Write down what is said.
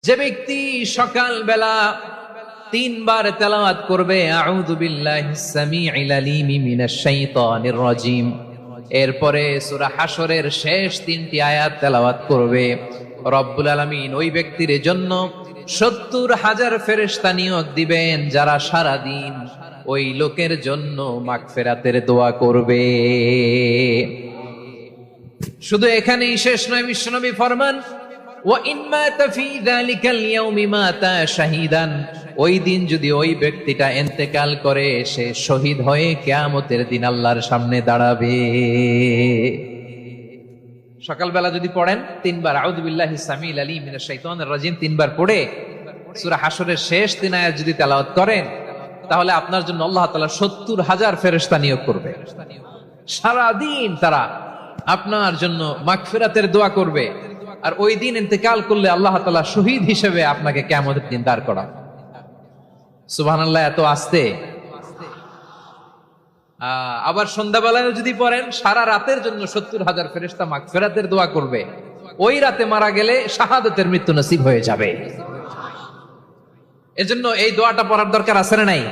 যে ব্যক্তি সকাল বেলা 3 বার তেলাওয়াত করবে আউযু বিল্লাহিস সামিউল আলিম মিনাশ শাইতানির রাজিম, এরপরে সূরা হাশরের শেষ 3টি আয়াত তেলাওয়াত করবে, রব্বুল আলামিন ওই ব্যক্তির জন্য 70,000 ফেরেশতা নিয়োগ দিবেন যারা সারা দিন ওই লোকের জন্য মাগফিরাতের দোয়া করবে। শুধু এখানেই শেষ নয়, বিশ্বনবী ফরমান ওয়া ইন মাতা ফি যালিকাল ইয়াউমি মাতা শাহীদান, ওই দিন যদি ওই ব্যক্তিটা ইন্তেকাল করে সে শহীদ হয়ে কিয়ামতের দিন আল্লাহর সামনে দাঁড়াবে। সকালবেলা যদি পড়েন 3 বার আউযু বিল্লাহিস সামিউল আলিম মিনাশ শাইতানির রাজিম 3 বার পড়ে সূরা হাশরের শেষ 3 আয়াত যদি তেলাওয়াত করেন, তাহলে আপনার জন্য আল্লাহ তাআলা 70,000 ফেরেশতা নিয়োগ করবে। সারা দিন তারা আপনার জন্য মাগফিরাতের দোয়া করবে, আর ওই দিন ইন্তেকাল করলে আল্লাহ তাআলা শহীদ হিসেবে আপনাকে কিয়ামতের দিন দাঁড় করাবে। সুবহানাল্লাহ, এত আস্তে। আবার সন্ধ্যাবেলায় যদি পড়েন, সারা রাতের জন্য 70,000 ফেরেশতা মাগফিরাতের দোয়া করবে। ওই রাতে মারা গেলে শাহাদাতের মৃত্যু নসিব হয়ে যাবে। এজন্য এই দোয়াটা পড়ার দরকার আছে না নাই?